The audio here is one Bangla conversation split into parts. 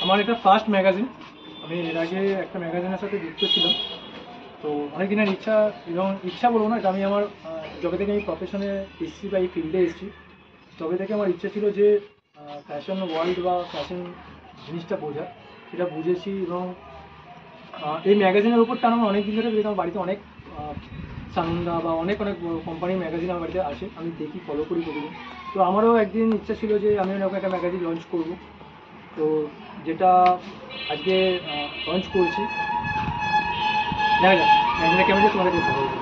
আমার এটা ফার্স্ট ম্যাগাজিন। আমি এর আগে একটা ম্যাগাজিনের সাথে যুক্ত ছিলাম। তো অনেক দিনের ইচ্ছা, এবং ইচ্ছা বলবো না, এটা আমি আমার যবে থেকে আমি প্রফেশনে এসেছি বা এই ফিল্ডে এসেছি তবে থেকে আমার ইচ্ছা ছিল যে ফ্যাশন ওয়ার্ল্ড বা ফ্যাশন জিনিসটা বোঝা, সেটা বুঝেছি। এবং এই ম্যাগাজিনের উপর টান আমার অনেক দিন ধরে, যেহেতু আমার বাড়িতে অনেক সানন্দা বা অনেক অনেক কোম্পানির ম্যাগাজিন আমার বাড়িতে আসে, আমি দেখি, ফলো করি প্রতিদিন। তো আমারও একদিন ইচ্ছা ছিল যে আমি এরকম একটা ম্যাগাজিন লঞ্চ করব, তো যেটা আজকে লঞ্চ করছি। দেখা যাক ম্যাগাজিনটা কেমন যে তোমাদের দেখতে বলবো।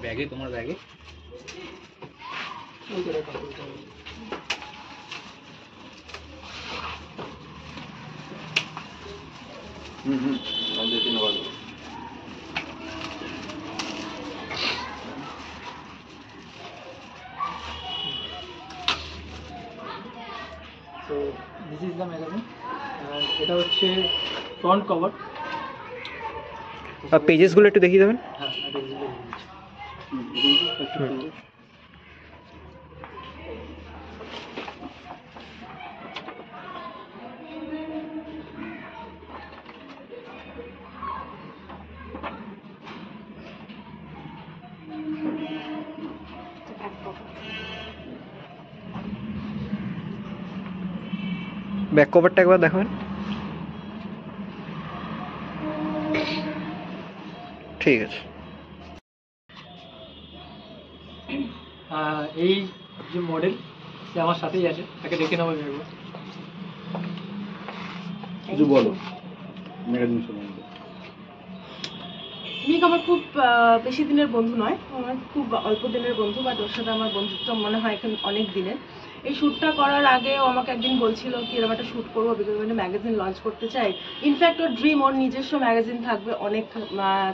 ব্যাগে, তোমার ব্যাগে so this is the magazine. এটা হচ্ছে ফ্রন্ট কভার। পেজেসগুলো একটু দেখিয়ে দেবেন। হ্যাঁ, ব্যাক কভারটা একবার দেখাবেন। ঠিক আছে। এই যে মডেল, সে আমার সাথেই আছে, তাকে দেখে নেবো একবার। কিছু বলো ম্যাগাজিন সম্বন্ধে। মিক আমার খুব বেশি দিনের বন্ধু নয়, আমার খুব অল্প দিনের বন্ধু, বাট ওর সাথে আমার বন্ধুত্ব মনে হয় এখন অনেক দিনের। এই শ্যুটটা করার আগে ও আমাকে একদিন বলছিল কি এরকম একটা শ্যুট করবো, বিকজ আমি ম্যাগাজিন লঞ্চ করতে চাই। ইনফ্যাক্ট ওর ড্রিম ওর নিজস্ব ম্যাগাজিন থাকবে, অনেক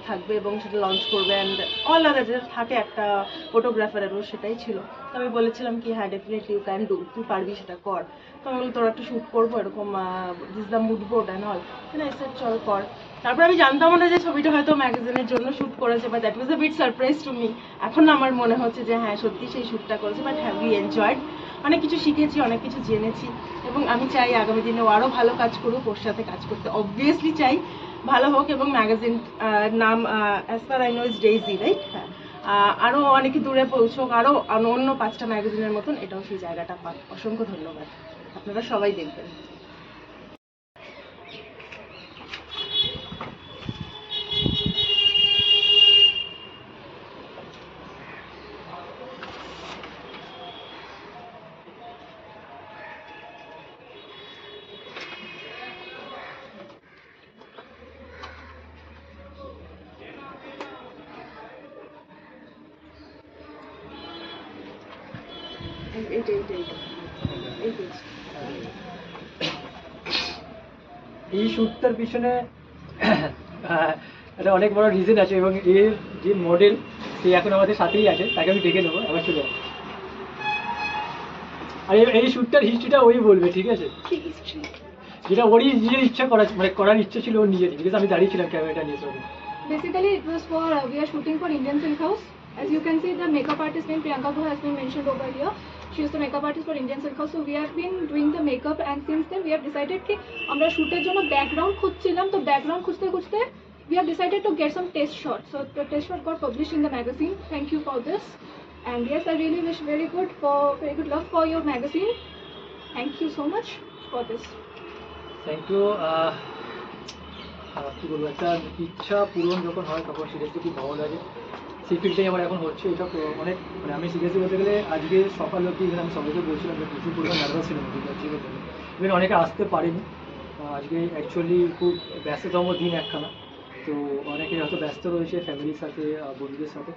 থাকবে, এবং সেটা লঞ্চ করবে। অ্যান্ড অল আদার যে থাকে একটা ফটোগ্রাফারেরও, সেটাই ছিল। তো আমি বলেছিলাম কি হ্যাঁ ডেফিনেটলি ইউ ক্যান ডু, তুই পারবি সেটা কর। তো আমি বলি তোর একটা শ্যুট করবো এরকম, this the mood board and all. এসে চল কর। তারপর আমি জানতাম না যে ছবিটা হয়তো ম্যাগাজিনের জন্য শ্যুট করেছে, but that was a bit surprise to me. এখন আমার মনে হচ্ছে যে হ্যাঁ সত্যি সেই শ্যুটটা করেছে, বাট হ্যাভ উই এনজয়েড, অনেক কিছু শিখেছি, অনেক কিছু জেনেছি। এবং আমি চাই আগামী দিনে ও আরও ভালো কাজ করুক, ওর সাথে কাজ করতে অবভিয়াসলি চাই, ভালো হোক। এবং ম্যাগাজিন নাম as per I know is daisy, right? হ্যাঁ, আরও অনেক দূরে পৌঁছোক, আরও অন্য 5টা ম্যাগাজিনের মতন এটাও সেই জায়গাটা পাক। অসংখ্য ধন্যবাদ, আপনারা সবাই দেখবেন। এই শ্যুটটার পিছনে একটা অনেক বড় রিজন আছে, এবং এর যে মডেল সে এখন আমাদের সাথেই আছে, তাকে আমি ডেকে নেবো আবার চলে আসবো। আর এই শ্যুটটার হিস্ট্রিটা ওই বলবে, ঠিক আছে? যেটা ওরই নিজের ইচ্ছা করার ইচ্ছে ছিল ওর নিজেরই, বিকজ আমি দাঁড়িয়েছিলাম ক্যামেরাটা নিয়ে সব। Basically, it was for we are shooting for Indian Silk House. As you can see, the makeup artist name Priyanka Guha has been mentioned over here. She is the makeup artist for Indian Silk House. So we have been doing the makeup, and since then we have decided कि আমরা শুটের জন্য ব্যাকগ্রাউন্ড খুঁজছিলাম, তো ব্যাকগ্রাউন্ড খুঁজতে খুঁজতে we have decided to get some test shots. So the test shot got published in the magazine. Thank you for this. And yes, I really wish very good luck for your magazine. Thank you so much for this. Thank you. কী বলবো, একটা ইচ্ছা পূরণ যখন হয় তখন সিরিয়াসলি খুব ভালো লাগে। সেই ফিল্ডটাই আমার এখন হচ্ছে। এটা অনেক আমি সিরিয়াসলি বলতে গেলে আজকে সকাল অবধি আমি সবাইকে বলছিলাম যে প্রচুর পরিমাণ নার্ভাস ছিলাম ঠিক আছে। ইভেন অনেকে আসতে পারেনি, আজকে অ্যাকচুয়ালি খুব ব্যস্ততম দিন একখানা। তো অনেকে হয়তো ব্যস্ত রয়েছে ফ্যামিলির সাথে, বন্ধুদের সাথে,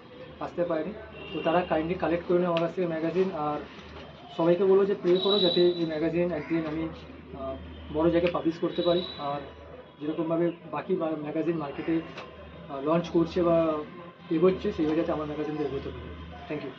আসতে পারেনি। তো তারা কাইন্ডলি কালেক্ট করে নেয় আমার কাছ থেকে ম্যাগাজিন। আর সবাইকে বলবো যে প্রে করো যাতে এই ম্যাগাজিন একদিন আমি বড় জায়গায় পাবলিশ করতে পারি। আর যেরকমভাবে বাকি ম্যাগাজিন মার্কেটে লঞ্চ করছে বা এগোচ্ছে সেইভাবে যাতে আমার ম্যাগাজিনটা এগোতে পারে। Thank you.